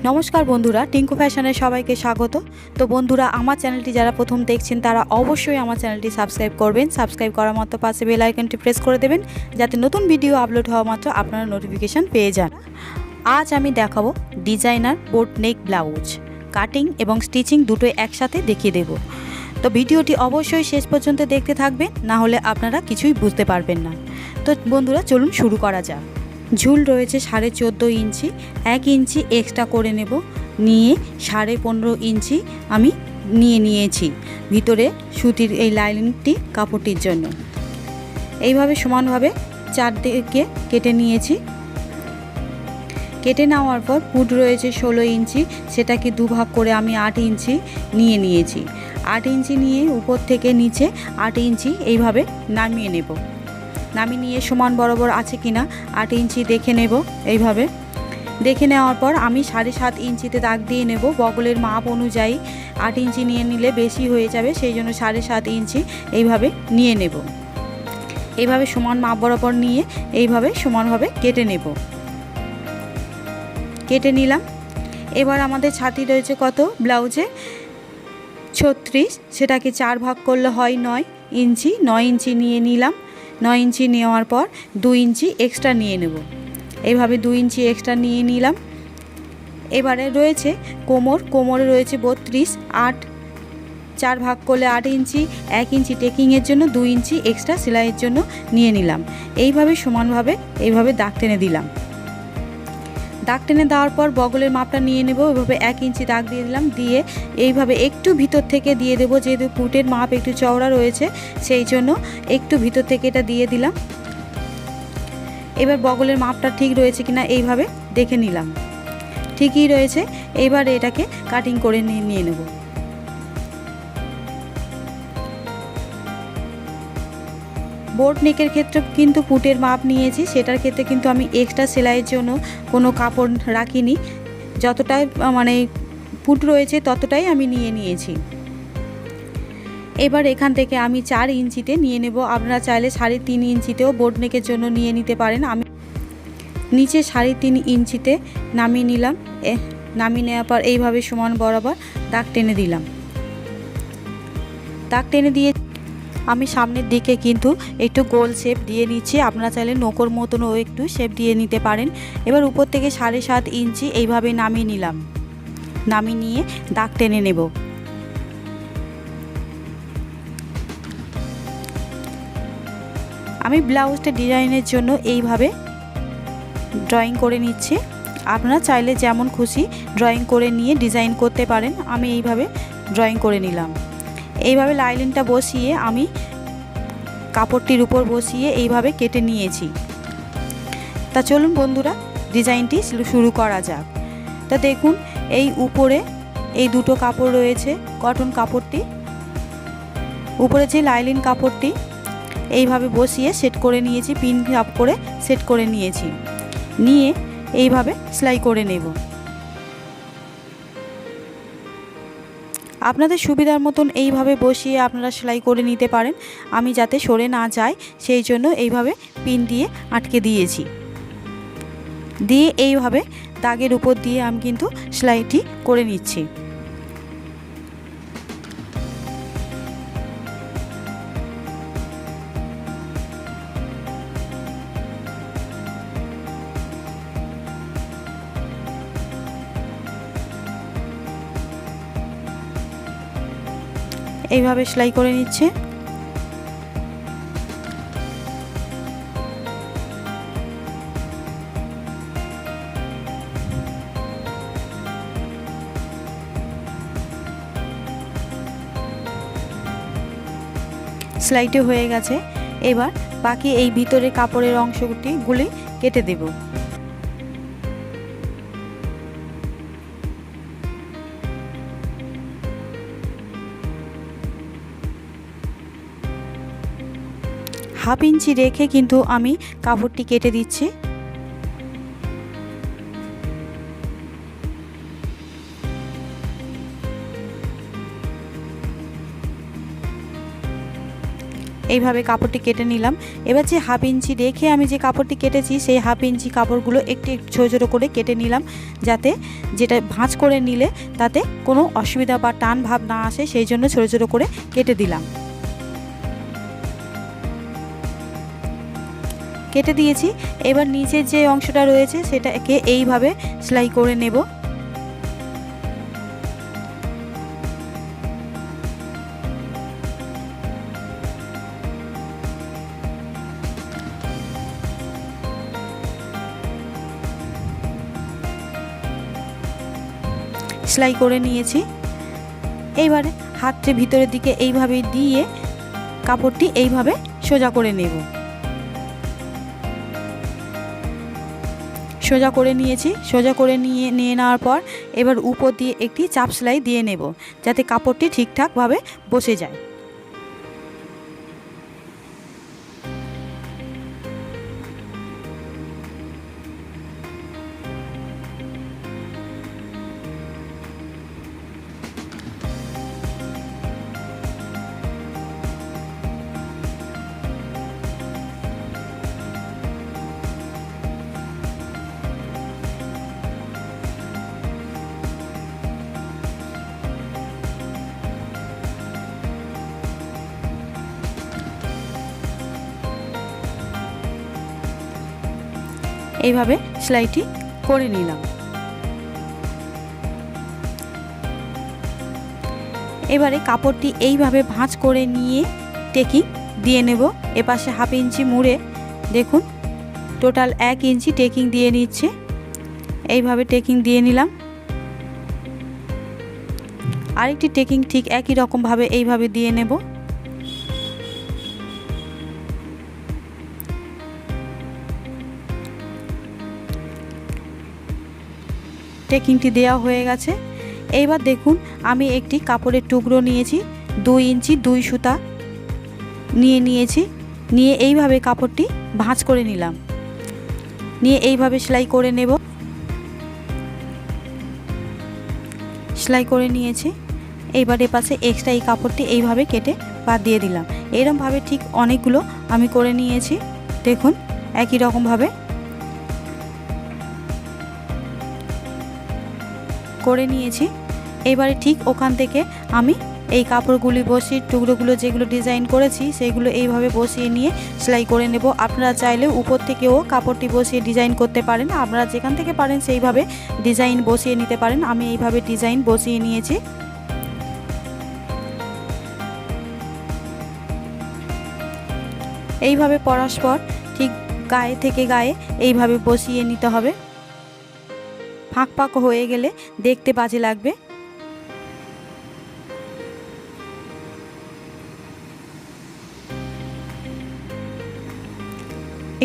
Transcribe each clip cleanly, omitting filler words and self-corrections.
নমস্কার বন্ধুরা, টিঙ্কু ফ্যাশনে সবাইকে স্বাগত। তো বন্ধুরা, আমার চ্যানেলটি যারা প্রথম দেখছেন তারা অবশ্যই আমার চ্যানেলটি সাবস্ক্রাইব করবেন। সাবস্ক্রাইব করার মতো পাশে বেল আইকনটি প্রেস করে দেবেন, যাতে নতুন ভিডিও আপলোড হওয়া মাত্র আপনারা নোটিফিকেশান পেয়ে যান। আজ আমি দেখাবো ডিজাইনার বোট নেক ব্লাউজ। কাটিং এবং স্টিচিং দুটোই একসাথে দেখিয়ে দেব। তো ভিডিওটি অবশ্যই শেষ পর্যন্ত দেখতে থাকবেন, না হলে আপনারা কিছুই বুঝতে পারবেন না। তো বন্ধুরা, চলুন শুরু করা যাক। ঝুল রয়েছে 14.5 ইঞ্চি, 1 ইঞ্চি এক্সট্রা করে নেব। নিয়ে 15.5 ইঞ্চি আমি নিয়েছি ভিতরে সুতির এই লাইনিংটি কাপড়টির জন্য। এইভাবে সমানভাবে চারদিকে কেটে নিয়েছি। কেটে নেওয়ার পর পুট রয়েছে 16 ইঞ্চি, সেটাকে দুভাগ করে আমি 8 ইঞ্চি নিয়েছি। 8 ইঞ্চি নিয়ে উপর থেকে নিচে 8 ইঞ্চি এইভাবে নামিয়ে নেব। নামিয়ে নিয়ে সমান বরাবর আছে কিনা 8 ইঞ্চি দেখে নেব। এইভাবে দেখে নেওয়ার পর আমি 7.5 ইঞ্চিতে দাগ দিয়ে নেব। বগলের মাপ অনুযায়ী 8 ইঞ্চি নিয়ে নিলে বেশি হয়ে যাবে, সেই জন্য 7.5 ইঞ্চি এইভাবে নিয়ে নেব। এইভাবে সমান মাপ বরাবর নিয়ে এইভাবে সমানভাবে কেটে নেব। কেটে নিলাম। এবার আমাদের ছাতি রয়েছে কত ব্লাউজে 36, সেটাকে 4 ভাগ করলে হয় 9 ইঞ্চি। 9 ইঞ্চি নিয়ে নিলাম। 9 ইঞ্চি নেওয়ার পর 2 ইঞ্চি এক্সট্রা নিয়ে নেব। এইভাবে 2 ইঞ্চি এক্সট্রা নিয়ে নিলাম। এবারে রয়েছে কোমরে রয়েছে 32, 8 4 ভাগ করলে 8 ইঞ্চি। 1 ইঞ্চি টেকিংয়ের জন্য 2 ইঞ্চি এক্সট্রা সেলাইয়ের জন্য নিয়ে নিলাম। এইভাবে সমানভাবে এইভাবে দাগ টেনে দিলাম। দাগ টেনে দেওয়ার পর বগলের মাপটা নিয়ে নেব। এইভাবে 1 ইঞ্চি দাগ দিয়ে দিলাম। দিয়ে এইভাবে একটু ভিতর থেকে দিয়ে দেব, যেহেতু পুটের মাপ একটু চওড়া রয়েছে সেই জন্য একটু ভিতর থেকে এটা দিয়ে দিলাম। এবার বগলের মাপটা ঠিক রয়েছে কিনা এইভাবে দেখে নিলাম। ঠিকই রয়েছে। এবার এটাকে কাটিং করে নিয়ে নেব। বোট নেকের ক্ষেত্রে কিন্তু পুটের মাপ নিয়েছি, সেটার ক্ষেত্রে কিন্তু আমি এক্সট্রা সেলাইয়ের জন্য কোনো কাপড় রাখিনি। যতটাই পুট রয়েছে ততটাই আমি নিয়েছি। এবার এখান থেকে আমি 4 ইঞ্চিতে নিয়ে নেব। আপনারা চাইলে 3.5 ইঞ্চিতেও বোট নেকের জন্য নিয়ে নিতে পারেন। আমি নিচে 3.5 ইঞ্চিতে নামিয়ে নিলাম। নামিয়ে নেওয়ার পর এইভাবে সমান বরাবর দাগ টেনে দিলাম। দাগ টেনে দিয়ে আমি সামনের দিকে কিন্তু একটু গোল শেপ দিয়ে নিচ্ছি। আপনারা চাইলে নৌকোর মতনও একটু শেপ দিয়ে নিতে পারেন। এবার উপর থেকে 7.5 ইঞ্চি এইভাবে নামিয়ে নিলাম। নামিয়ে নিয়ে দাগ টেনে নেব। আমি ব্লাউজটা ডিজাইনের জন্য এইভাবে ড্রয়িং করে নিচ্ছি। আপনারা চাইলে যেমন খুশি ড্রয়িং করে নিয়ে ডিজাইন করতে পারেন। আমি এইভাবে ড্রয়িং করে নিলাম। এইভাবে লাইনটা বসিয়ে আমি কাপড়টির উপর বসিয়ে এইভাবে কেটে নিয়েছি। তা চলুন বন্ধুরা, ডিজাইনটি শুরু করা যাক। তা দেখুন, এই উপরে এই দুটো কাপড় রয়েছে। কটন কাপড়টি উপরে যে লাইলিন কাপড়টি এইভাবে বসিয়ে সেট করে নিয়েছি। পিন আপ করে সেট করে নিয়েছি। নিয়ে এইভাবে সেলাই করে নেব। আপনাদের সুবিধার মতন এইভাবে বসিয়ে আপনারা সেলাই করে নিতে পারেন। আমি যাতে সরে না যায় সেই জন্য এইভাবে পিন দিয়ে আটকে দিয়েছি। দিয়ে এইভাবে দাগের উপর দিয়ে আমি কিন্তু সেলাইটি করে নিচ্ছি। এইভাবে সেলাই করে নিচ্ছে। সেলাইটি হয়ে গেছে। এবার বাকি এই ভিতরে কাপড়ের অংশগুলি কেটে দেব। হাফ ইঞ্চি রেখে কিন্তু আমি কাপড়টি কেটে দিচ্ছি। এইভাবে কাপড়টি কেটে নিলাম। এবার যে হাফ ইঞ্চি রেখে আমি যে কাপড়টি কেটেছি সেই হাফ ইঞ্চি কাপড়গুলো একটু একটু ছোটো ছোটো করে কেটে নিলাম, যাতে যেটা ভাঁজ করে নিলে তাতে কোনো অসুবিধা বা টান ভাব না আসে, সেই জন্য ছোটো ছোটো করে কেটে দিলাম। কেটে দিয়েছি। এবার নিচের যে অংশটা রয়েছে সেটাকে এইভাবে সেলাই করে নেব। সেলাই করে নিয়েছি। এইবারে হাতটি ভিতরের দিকে এইভাবে দিয়ে কাপড়টি এইভাবে সোজা করে নেব। সোজা করে নিয়েছি। সোজা করে নিয়ে নেওয়ার পর এবার উপর দিয়ে একটি চাপ সেলাই দিয়ে নেব, যাতে কাপড়টি ঠিকঠাকভাবে বসে যায়। এইভাবে সেলাইটি করে নিলাম। এবারে কাপড়টি এইভাবে ভাঁজ করে নিয়ে টেকিং দিয়ে নেব। এপাশে হাফ ইঞ্চি মুড়ে দেখুন টোটাল 1 ইঞ্চি টেকিং দিয়ে নিচ্ছে। এইভাবে টেকিং দিয়ে নিলাম। আরেকটি টেকিং ঠিক একই রকমভাবে এইভাবে দিয়ে নেব। টেকিংটি দেওয়া হয়ে গেছে। এইবার দেখুন আমি একটি কাপড়ের টুকরো নিয়েছি, 2 ইঞ্চি 2 সুতা নিয়েছি। নিয়ে এইভাবে কাপড়টি ভাঁজ করে নিলাম। নিয়ে এইভাবে সেলাই করে নেব। সেলাই করে নিয়েছি। এইবার এপাশে এক্সট্রা এই কাপড়টি এইভাবে কেটে বাদ দিয়ে দিলাম। এরকমভাবে ঠিক অনেকগুলো আমি করে নিয়েছি। দেখুন একই রকমভাবে করে নিয়েছি। এবারে ঠিক ওখান থেকে আমি এই কাপড়গুলি বসিয়ে টুকরোগুলো যেগুলো ডিজাইন করেছি সেগুলো এইভাবে বসিয়ে নিয়ে সেলাই করে নেব। আপনারা চাইলে উপর থেকেও কাপড়টি বসিয়ে ডিজাইন করতে পারেন। আপনারা যেখান থেকে পারেন সেইভাবে ডিজাইন বসিয়ে নিতে পারেন। আমি এইভাবে ডিজাইন বসিয়ে নিয়েছি। এইভাবে পরস্পর ঠিক গায়ে থেকে গায়ে এইভাবে বসিয়ে নিতে হবে। ফাঁক ফাঁক হয়ে গেলে দেখতে বাজে লাগবে।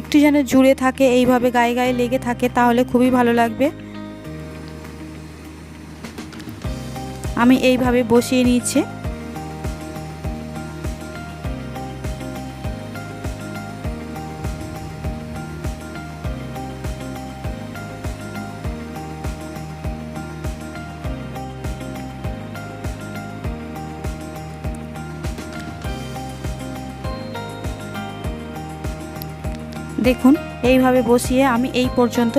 একটু যেন জুড়ে থাকে, এইভাবে গায়ে গায়ে লেগে থাকে, তাহলে খুবই ভালো লাগবে। আমি এইভাবে বসিয়ে নিচ্ছি। দেখুন এইভাবে বসিয়ে আমি এই পর্যন্ত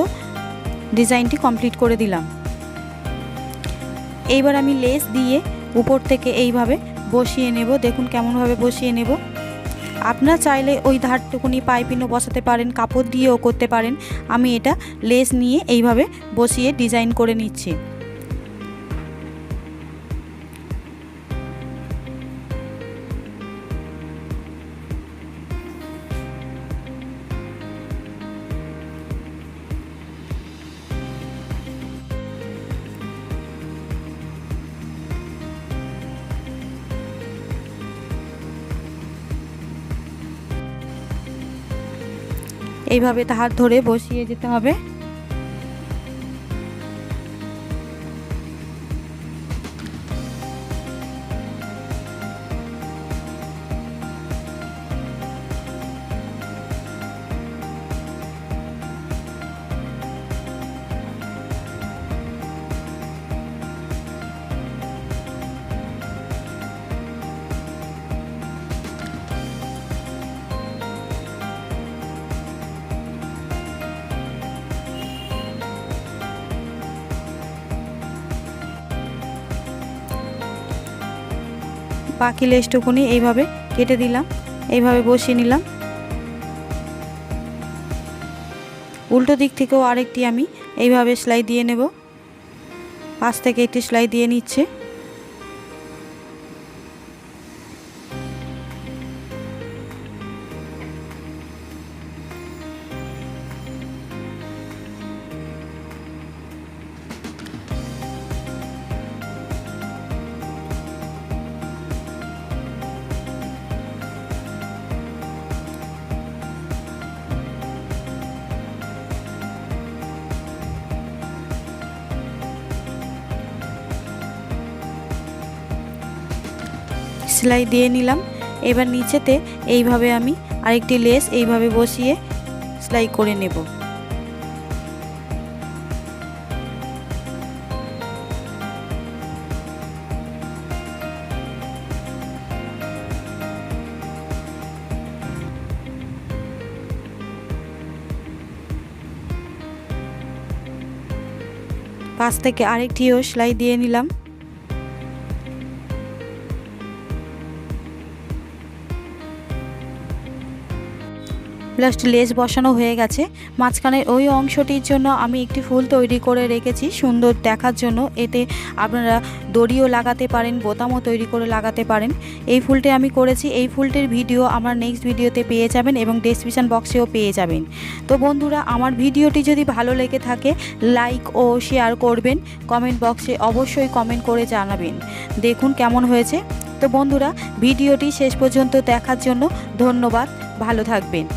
ডিজাইনটি কমপ্লিট করে দিলাম। এইবার আমি লেস দিয়ে উপর থেকে এইভাবে বসিয়ে নেব। দেখুন কেমনভাবে বসিয়ে নেব। আপনারা চাইলে ওই ধারটুকুনি পাইপিনও বসাতে পারেন, কাপড় দিয়েও করতে পারেন। আমি এটা লেস নিয়ে এইভাবে বসিয়ে ডিজাইন করে নিচ্ছি। এইভাবে ধার ধরে বসিয়ে যেতে হবে। বাকি লেসটুকুনি এইভাবে কেটে দিলাম, এইভাবে বসিয়ে নিলাম। উল্টো দিক থেকেও আরেকটি আমি এইভাবে সেলাই দিয়ে নেব। পাশ থেকে একটি সেলাই দিয়ে নিচ্ছে। সেলাই দিয়ে নিলাম। এবার নিচেতে এইভাবে আমি আরেকটি লেস এইভাবে বসিয়ে সেলাই করে নেব। পাশ থেকে আরেকটিও সেলাই দিয়ে নিলাম। ব্লাউজটি লেস বসানো হয়ে গেছে। মাঝখানের ওই অংশটির জন্য আমি একটি ফুল তৈরি করে রেখেছি সুন্দর দেখার জন্য। এতে আপনারা দড়িও লাগাতে পারেন, বোতামও তৈরি করে লাগাতে পারেন। এই ফুলটি আমি করেছি। এই ফুলটির ভিডিও আমার নেক্সট ভিডিওতে পেয়ে যাবেন এবং ডেসক্রিপশন বক্সেও পেয়ে যাবেন। তো বন্ধুরা, আমার ভিডিওটি যদি ভালো লেগে থাকে লাইক ও শেয়ার করবেন। কমেন্ট বক্সে অবশ্যই কমেন্ট করে জানাবেন দেখুন কেমন হয়েছে। তো বন্ধুরা, ভিডিওটি শেষ পর্যন্ত দেখার জন্য ধন্যবাদ। ভালো থাকবেন।